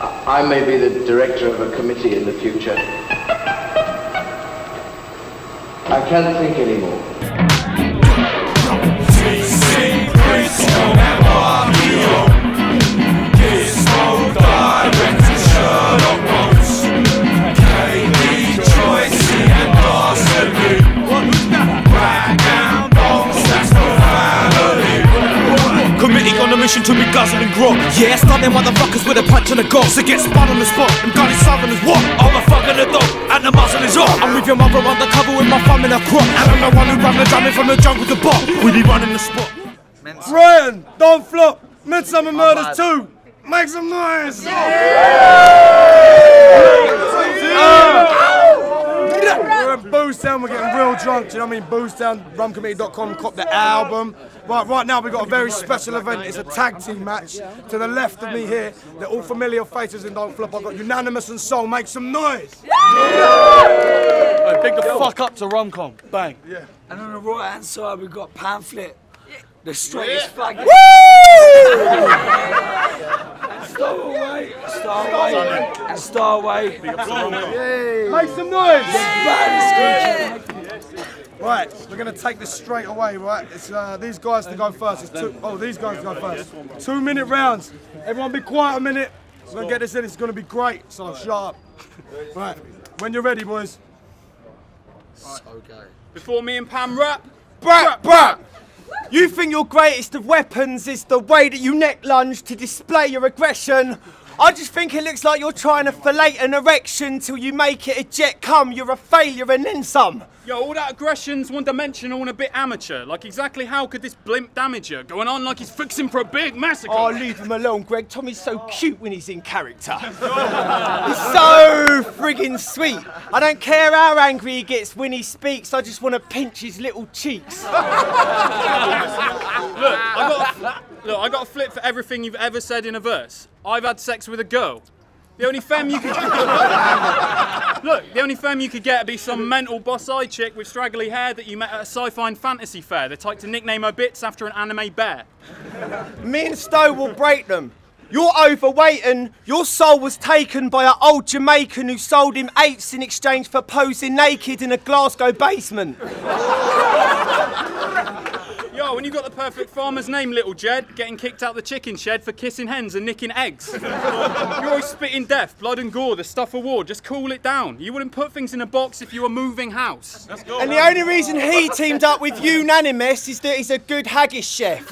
I may be the director of a committee in the future. I can't think anymore. Committee on a mission to be guzzling grog. Yeah, start them motherfuckers with a punch and a go. So get spun on the spot. I'm gunning southern as what? I'm a fucking the dog and the muzzle is off. I'm with your mother undercover with my thumb in her crop. And I'm the one who run the jamming from the jungle to bot. We be running the spot. Ryan, don't flop. Midsummer Murders 2. Make some noise. We're in Boozetown, we're getting real drunk, do you know what I mean? Boozetown, rumcommittee.com, cop the album. Right now we've got a very special event. It's a tag team match. To the left of me here, they're all familiar faces in Don't Flop. I've got Unanimous and Soul. Make some noise. Hey, big the fuck up to Rumcom. Bang. Yeah. And on the right hand side we've got PAMFLIT. The straightest faggot. Stowaway, and Stowaway. Make some noise! Right, we're going to take this straight away, right? It's these guys to go first. These guys to go first. 2 minute rounds. Everyone be quiet a minute. We're going to get this in. It's going to be great. So shut up. Right, when you're ready, boys. Okay. Before me and Pam rap. Brap! You think your greatest of weapons is the way that you neck lunge to display your aggression? I just think it looks like you're trying to fillet an erection till you make it eject cum. You're a failure and then some. Yo, all that aggression's one-dimensional and a bit amateur. Like, exactly how could this blimp damage you? Going on like he's fixing for a big massacre. Oh, leave him alone, Greg. Tommy's so cute when he's in character. He's so friggin' sweet. I don't care how angry he gets when he speaks. I just want to pinch his little cheeks. Look, I got a flip for everything you've ever said in a verse. I've had sex with a girl. The only femme you could the only femme you could get would be some mental boss-eyed chick with straggly hair that you met at a sci-fi and fantasy fair. The type to nickname her bits after an anime bear. Me and Stowe will break them. You're overweight and your soul was taken by an old Jamaican who sold him eights in exchange for posing naked in a Glasgow basement. Yo, when you got the perfect farmer's name, little Jed, getting kicked out the chicken shed for kissing hens and nicking eggs. You're always spitting death, blood and gore, the stuff of war. Just cool it down. You wouldn't put things in a box if you were moving house. And the only reason he teamed up with Unanymous is that he's a good haggis chef.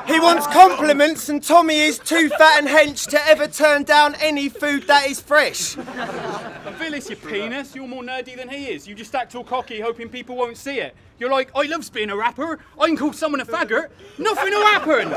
He wants compliments and Tommy is too fat and hench to ever turn down any food that is fresh. Phyllis, you penis, you're more nerdy than he is. You just act all cocky hoping people won't see it. You're like, I loves being a rapper. I can call someone a faggot. Nothing will happen.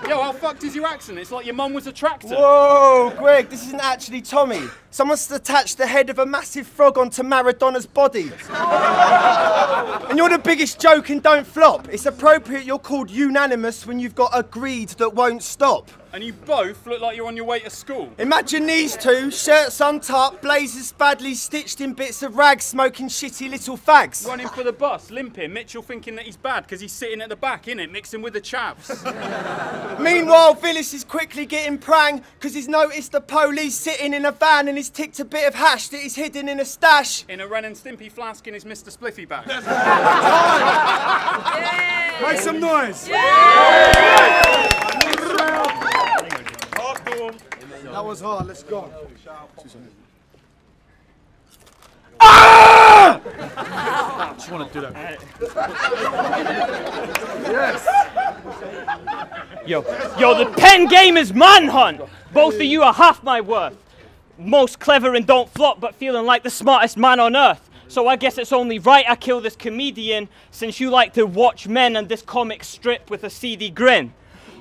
Yo, how fucked is your accent? It's like your mum was a tractor. Whoa, Greg, this isn't actually Tommy. Someone's attached the head of a massive frog onto Maradona's body. And you're the biggest joke in Don't Flop. It's appropriate you're called Unanimous when you've got a greed that won't stop. And you both look like you're on your way to school. Imagine these two, shirts untucked, blazers badly stitched in bits of rags, smoking shitty little fags. Running for the bus, limping, Mitchell thinking that he's bad because he's sitting at the back, innit, mixing with the chavs. Meanwhile, Villis is quickly getting prang because he's noticed the police sitting in a van and he's ticked a bit of hash that he's hidden in a stash. In a Ren and Stimpy flask in his Mr. Spliffy bag. Make some noise! That was hard, let's go. Ah! I just want to do that. Yes! Yo, the pen game is manhunt! Both of you are half my worth. Most clever and Don't Flop, but feeling like the smartest man on earth. So I guess it's only right I kill this comedian, since you like to watch men and this comic strip with a seedy grin.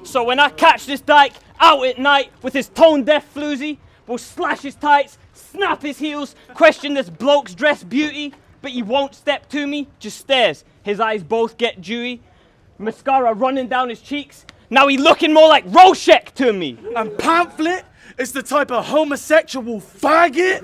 So when I catch this dyke out at night with his tone-deaf floozy, we'll slash his tights, snap his heels, question this bloke's dress beauty, but he won't step to me, just stares. His eyes both get dewy, mascara running down his cheeks. Now he looking more like Rorschach to me. And PAMFLIT is the type of homosexual faggot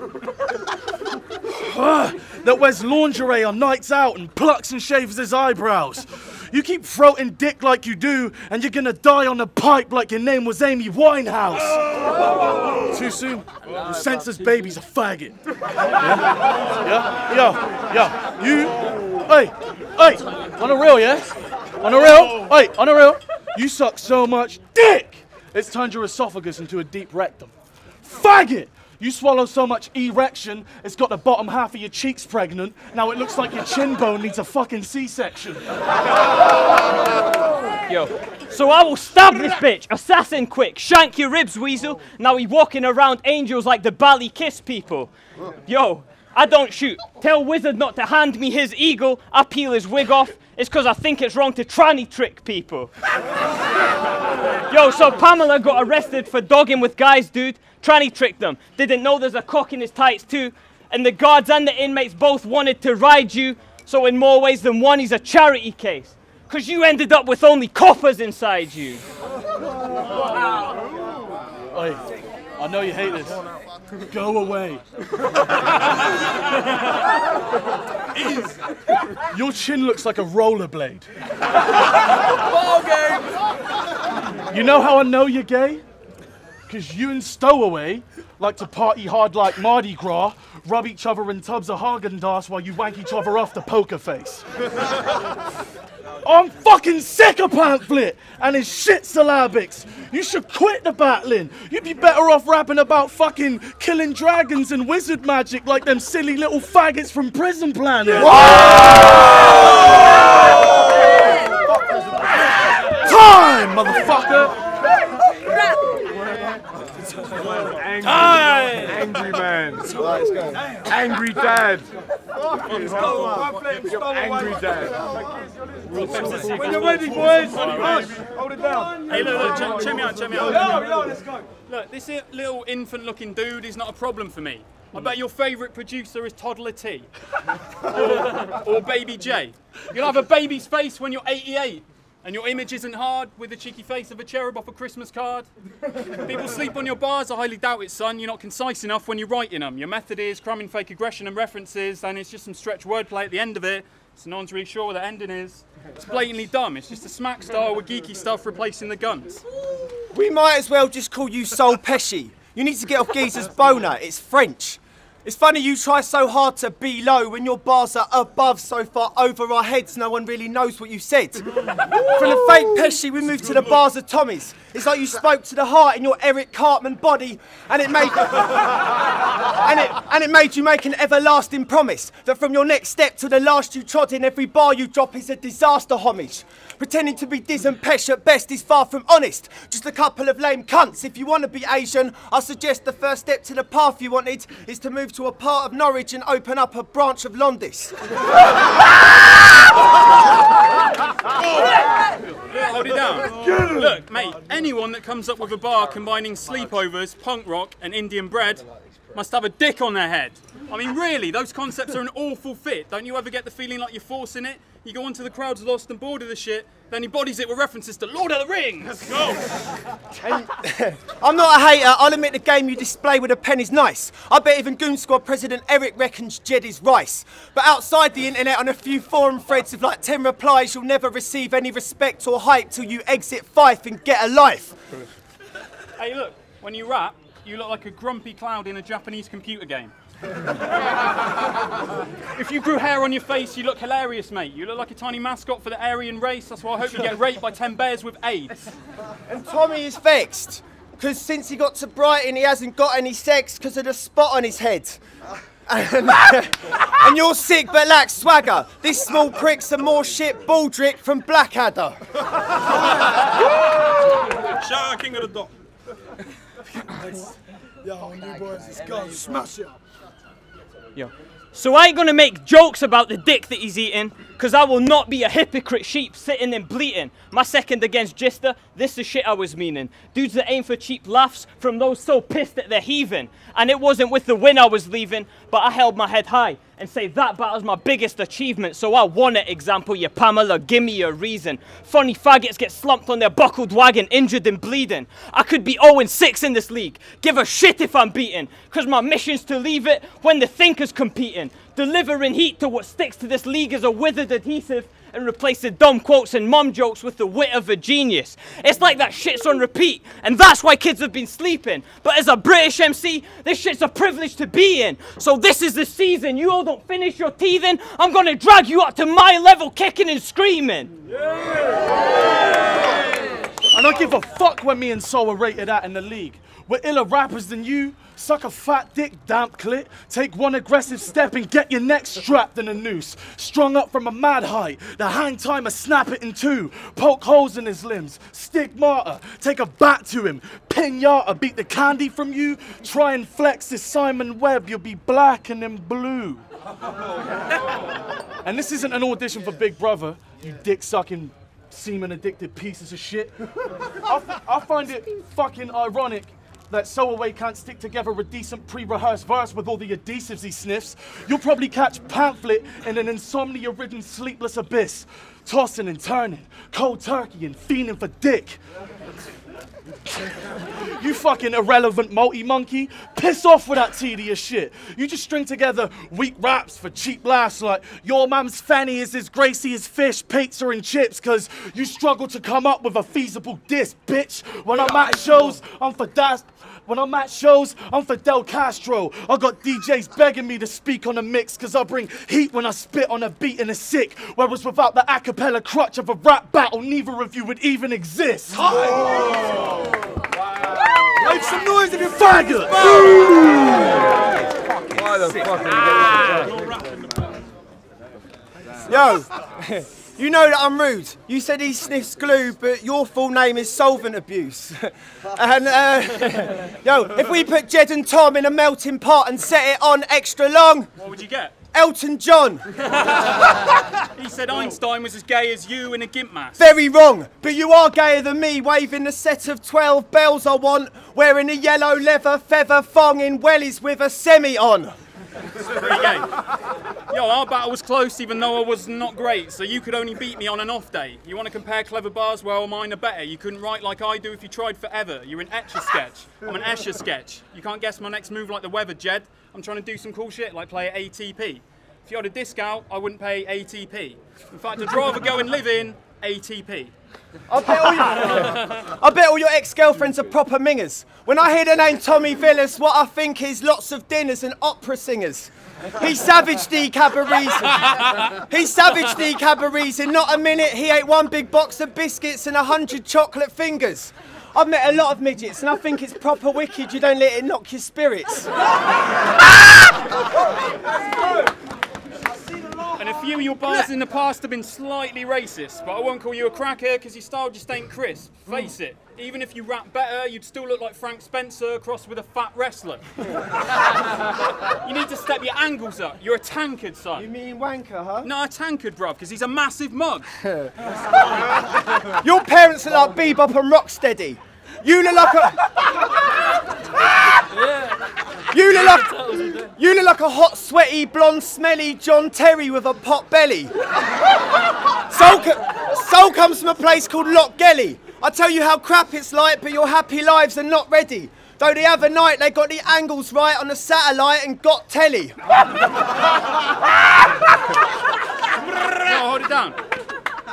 that wears lingerie on nights out and plucks and shaves his eyebrows. You keep throating dick like you do, and you're gonna die on a pipe like your name was Amy Winehouse. Too soon? Your senseless baby's a faggot. Yeah? You? Hey, on the real, yeah? On the real? Hey, on the real? You suck so much dick, it's turned your esophagus into a deep rectum. Faggot! You swallow so much erection, it's got the bottom half of your cheeks pregnant. Now it looks like your chin bone needs a fucking C-section. Yo, so I will stab this bitch, assassin quick, shank your ribs, weasel. Now he walking around angels like the Bally Kiss people. Yo, I don't shoot. Tell Wizard not to hand me his eagle. I peel his wig off. It's because I think it's wrong to tranny trick people. Yo, so Pamela got arrested for dogging with guys, dude. Tranny tricked them. Didn't know there's a cock in his tights too. And the guards and the inmates both wanted to ride you. So in more ways than one, he's a charity case. Because you ended up with only coppers inside you. Oi, I know you hate this. Go away. Your chin looks like a rollerblade. Ball game! You know how I know you're gay? Because you and Stowaway like to party hard like Mardi Gras, rub each other in tubs of Haagen-Dazs while you wank each other off to poker face. I'm fucking sick of Pamphlet and his shit syllabics. You should quit the battling. You'd be better off rapping about fucking killing dragons and wizard magic like them silly little faggots from Prison Planet. Time, motherfucker! Angry man. Angry dad. Angry dad. When you're ready, boys, hold it down. Hey, look, check me out. Yo, let's go. Look, this little infant-looking dude is not a problem for me. I bet your favourite producer is Toddler T. or Baby J. You'll have a baby's face when you're 88. And your image isn't hard, with the cheeky face of a cherub off a Christmas card. People sleep on your bars, I highly doubt it, son. You're not concise enough when you're writing them. Your method is cramming fake aggression and references, and it's just some stretch wordplay at the end of it, so no one's really sure what the ending is. It's blatantly dumb. It's just a smack style with geeky stuff replacing the guns. We might as well just call you Sol Pesci. You need to get off Geezer's boner, it's French. It's funny you try so hard to be low when your bars are above so far over our heads no one really knows what you said. From the fake Pesci we moved to the bars of Tommy's. It's like you spoke to the heart in your Eric Cartman body and it made it made you make an everlasting promise that from your next step to the last you trod in every bar you drop is a disaster homage. Pretending to be Diz and Pesh at best is far from honest. Just a couple of lame cunts. If you want to be Asian, I suggest the first step to the path you wanted is to move to a part of Norwich and open up a branch of Londis. Hold it down. Look, mate, anyone that comes up with a bar combining sleepovers, punk rock and Indian bread must have a dick on their head. I mean, really, those concepts are an awful fit. Don't you ever get the feeling like you're forcing it? You go onto the crowd's lost and bored of the shit, then he bodies it with references to Lord of the Rings. Let's go. I'm not a hater. I'll admit the game you display with a pen is nice. I bet even Goon Squad President Eric reckons Jed is rice. But outside the internet on a few forum threads with like 10 replies, you'll never receive any respect or hype till you exit Fife and get a life. Hey, look, when you rap, you look like a grumpy cloud in a Japanese computer game. If you grew hair on your face, you look hilarious, mate. You look like a tiny mascot for the Aryan race. That's why I hope you get raped by 10 bears with AIDS. And Tommy is vexed, because since he got to Brighton, he hasn't got any sex because of the spot on his head. And you're sick but lack swagger. This small prick's a more shit Baldrick from Blackadder. Shout out King of the Dot. Yo, you boys, let's go. Smash it. Yo. So I ain't gonna make jokes about the dick that he's eating, cause I will not be a hypocrite sheep sitting and bleating. My second against Gister, this is shit I was meaning. Dudes that aim for cheap laughs from those so pissed that they're heaving. And it wasn't with the win I was leaving, but I held my head high and say that battle's my biggest achievement. So I won it, example, you Pamela, give me a reason. Funny faggots get slumped on their buckled wagon, injured and bleeding. I could be 0-6 in this league, give a shit if I'm beaten, cause my mission's to leave it when the thinker's competing. delivering heat to what sticks to this league as a withered adhesive, and replacing dumb quotes and mum jokes with the wit of a genius. It's like that shit's on repeat, and that's why kids have been sleeping. But as a British MC, this shit's a privilege to be in. So this is the season. You all don't finish your teething, I'm gonna drag you up to my level, kicking and screaming. I don't give a fuck when me and Sol are rated at in the league. We're iller rappers than you. Suck a fat dick, damp clit. Take one aggressive step and get your neck strapped in a noose. Strung up from a mad height. The hang timer, snap it in two. Poke holes in his limbs. Stigmata, take a bat to him. Pinata, beat the candy from you. Try and flex this Simon Webb, you'll be black and then blue. And this isn't an audition for Big Brother, you dick-sucking, semen-addicted pieces of shit. I find it fucking ironic that Stowaway can't stick together a decent pre-rehearsed verse with all the adhesives he sniffs. You'll probably catch Pamphlet in an insomnia-ridden sleepless abyss, tossing and turning, cold turkey and fiending for dick. You fucking irrelevant multi-monkey, piss off with that tedious shit. You just string together weak raps for cheap laughs like your mum's fanny is as greasy as fish, pizza and chips, cause you struggle to come up with a feasible diss, bitch. When I'm at shows, I'm Fidel Castro. I got DJs begging me to speak on a mix cause I bring heat when I spit on a beat and it's sick. Whereas without the a cappella crutch of a rap battle, neither of you would even exist. Wow. Make some noise if you're faggot! Why the fuck Yo, you know that I'm rude. You said he sniffs glue, but your full name is solvent abuse. And, yo, if we put Jed and Tom in a melting pot and set it on extra long... What would you get? Elton John. He said Einstein was as gay as you in a gimp mask. Very wrong, but you are gayer than me, waving the set of 12 bells I want, wearing a yellow leather feather thong in wellies with a semi on. It's pretty gay. Yo, our battle was close even though I was not great, so you could only beat me on an off day. You want to compare clever bars? Well, mine are better. You couldn't write like I do if you tried forever. You're an Etch-a-Sketch. I'm an Escher-Sketch. You can't guess my next move like the weather, Jed. I'm trying to do some cool shit like play at ATP. If you had a discount, I wouldn't pay ATP. In fact, I'd rather go and live in ATP. I bet all your ex-girlfriends are proper mingers. When I hear the name Tommy Villas, what I think is lots of dinners and opera singers. He savaged the cabarets. He savaged the cabarets. In not a minute, he ate one big box of biscuits and 100 chocolate fingers. I've met a lot of midgets and I think it's proper wicked you don't let it knock your spirits. And a few of your bars in the past have been slightly racist, but I won't call you a cracker because your style just ain't crisp. Face it, even if you rap better, you'd still look like Frank Spencer crossed with a fat wrestler. You need to step your angles up. You're a tankard, son. You mean wanker, huh? No, a tankard, bruv, because he's a massive mug. Your parents are like Bebop and Rocksteady. You look like a... You look like a hot, sweaty, blonde, smelly John Terry with a pot belly. Soul comes from a place called Loch Gelly. I tell you how crap it's like, but your happy lives are not ready. Though the other night they got the angles right on the satellite and got telly. No, hold it down.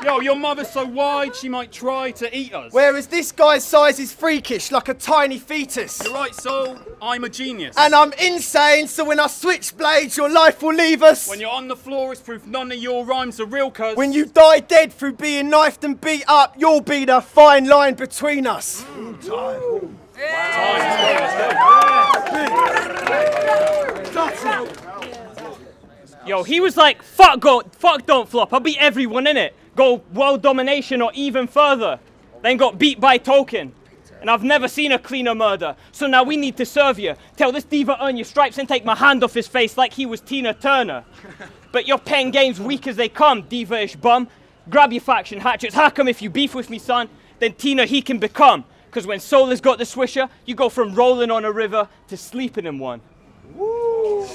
Yo, your mother's so wide she might try to eat us. Whereas this guy's size is freakish, like a tiny fetus. You're right, Sol. I'm a genius. And I'm insane, so when I switch blades, your life will leave us. When you're on the floor, it's proof none of your rhymes are real, cuz. When you die dead through being knifed and beat up, you'll be the fine line between us. Yo, he was like, fuck don't flop, I'll beat everyone in it. Go world domination or even further. Then got beat by Token. And I've never seen a cleaner murder. So now we need to serve you. Tell this diva earn your stripes and take my hand off his face like he was Tina Turner. But your pen game's weak as they come, diva-ish bum. Grab your faction hatchets, hack 'em if you beef with me, son. Then Tina he can become. Cause when Soul has got the swisher, you go from rolling on a river to sleeping in one. Woo.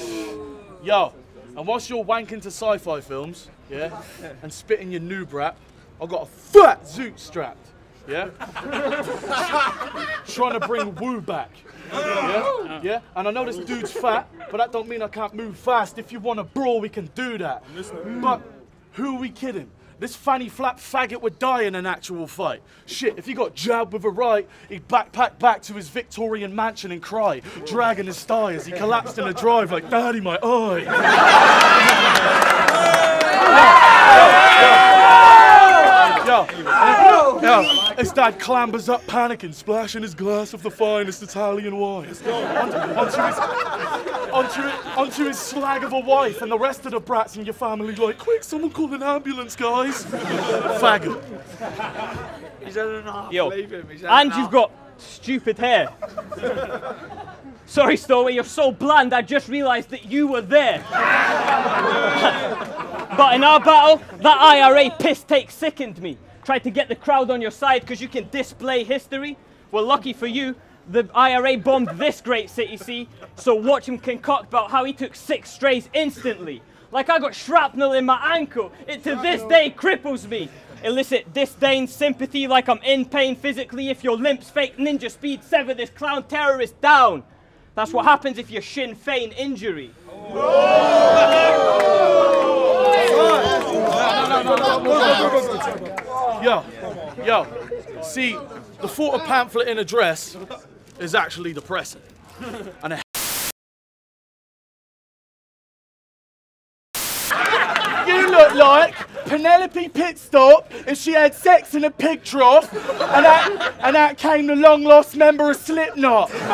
Yo, and whilst you're wanking to sci-fi films, yeah, and spitting your noob rap, I've got a fat zoot strapped. yeah? Trying to bring Woo back. Yeah? Yeah? And I know this dude's fat, but that don't mean I can't move fast. If you want to brawl, we can do that. But who are we kidding? This fanny flap faggot would die in an actual fight. Shit, if he got jabbed with a right, he'd backpack back to his Victorian mansion and cry, dragging his thigh as he collapsed in the drive like, Daddy, my eye. Yo, his dad clambers up panicking, splashing his glass of the finest Italian wine. Onto his slag of a wife, and the rest of the brats in your family like, quick, someone call an ambulance, guys. Faggot. He's had enough. Yo, Leave him. and you've got stupid hair. Sorry, Stowaway, you're so bland, I just realised that you were there. But in our battle, that IRA piss take sickened me. Tried to get the crowd on your side because you can display history. Well, lucky for you, the IRA bombed this great city, see? So watch him concoct about how he took 6 strays instantly. Like I got shrapnel in my ankle. It to this day cripples me. Elicit disdain, sympathy like I'm in pain physically. If your limp's fake ninja speed, sever this clown terrorist down. That's what happens if you Sinn Féin injury. Yo, see, the thought of pamphlet in a dress is actually depressing. And you look like Penelope Pitstop if she had sex in a pig trough and out came the long-lost member of Slipknot. Yeah?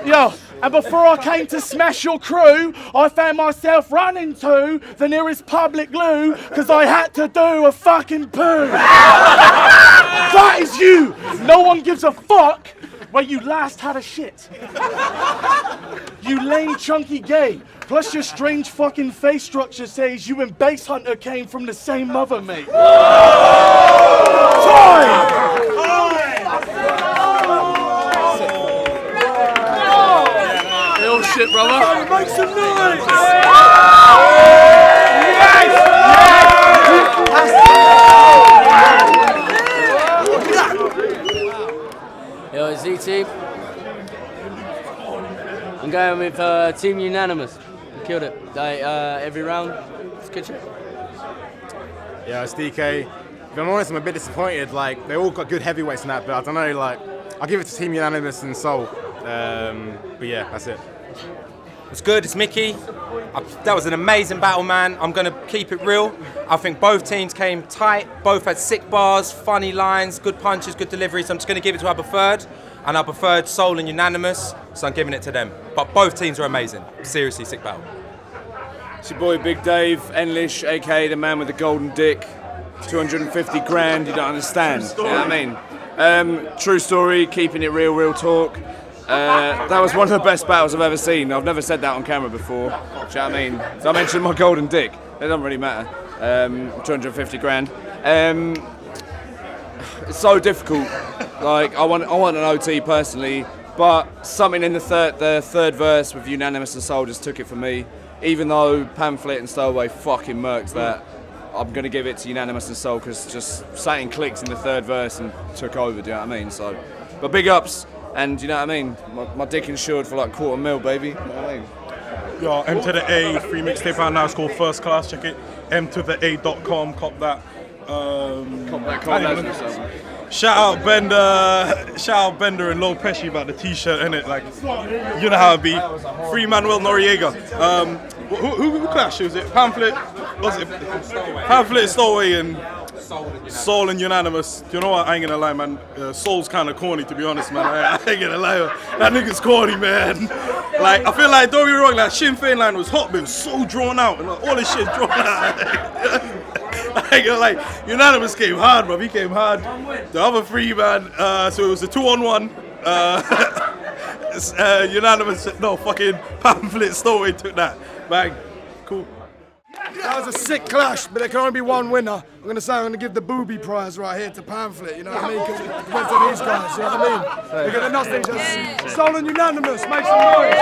Yo. And before I came to smash your crew, I found myself running to the nearest public loo because I had to do a fucking poo. That is you. No one gives a fuck where you last had a shit. You lame chunky gay. Plus your strange fucking face structure says you and Base Hunter came from the same mother, mate. Time! Real shit, brother. Make some noise! Yo, it's Z-Team. I'm going with Team Unanimous. Killed it. Like, every round. It's good shit. Yeah, it's DK. If I'm honest, I'm a bit disappointed. Like, they all got good heavyweights in that, but I don't know, like, I'll give it to Team Unanimous and Soul. But yeah, that's it. It's good, it's Mickey. That was an amazing battle, man. I'm going to keep it real. I think both teams came tight. Both had sick bars, funny lines, good punches, good deliveries. I'm just going to give it to our preferred. And our preferred Soul and Unanimous, so I'm giving it to them. But both teams are amazing. Seriously, sick battle. It's your boy Big Dave, English, aka the man with the golden dick. 250 grand, you don't understand. You know what I mean? True story, keeping it real, real talk. That was one of the best battles I've ever seen. I've never said that on camera before. Do you know what I mean? So I mentioned my golden dick. It doesn't really matter. 250 grand. It's so difficult. Like I want an OT personally, but something in the third verse with Unanimous and Soul just took it for me. Even though Pamphlet and Stowaway fucking murked that, I'm gonna give it to Unanimous and Soul because just something clicked in the third verse and took over. Do you know what I mean? So, but big ups. And you know what I mean? My dick insured for like $250,000, baby. You know what I mean? Yo, M to the A, free mixtape out now. It's called First Class. Check it. M2TheA.com. Cop that. Shout out Bender and Lil Pesci about the T-shirt, innit? Like, you know how it be. Free Manuel Noriega. Who clashed? Was it Pamphlet? Was it Pamphlet Stowaway and Soul and Unanimous? You know what? I ain't gonna lie, man. Soul's kind of corny, to be honest, man. I ain't gonna lie. That nigga's corny, man. Like, I feel like, don't be wrong, like Sinn Féin line was hot, but it was so drawn out, and like, all this shit drawn out. I ain't gonna lie. Unanimous came hard, bro. He came hard. The other three, man. So it was a 2-on-1. Unanimous. No, fucking Pamphlet Stowaway took that. Bang. Cool. That was a sick clash, but there can only be one winner. I'm going to give the booby prize right here to Pamphlet, you know what I mean? Because it went to these guys, you know what I mean? Because of nothing, just Soul and Unanimous, make some noise.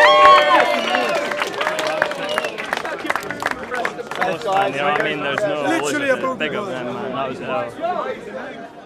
close, man. You know what I mean? There's no Literally a big boogie up them, man. That was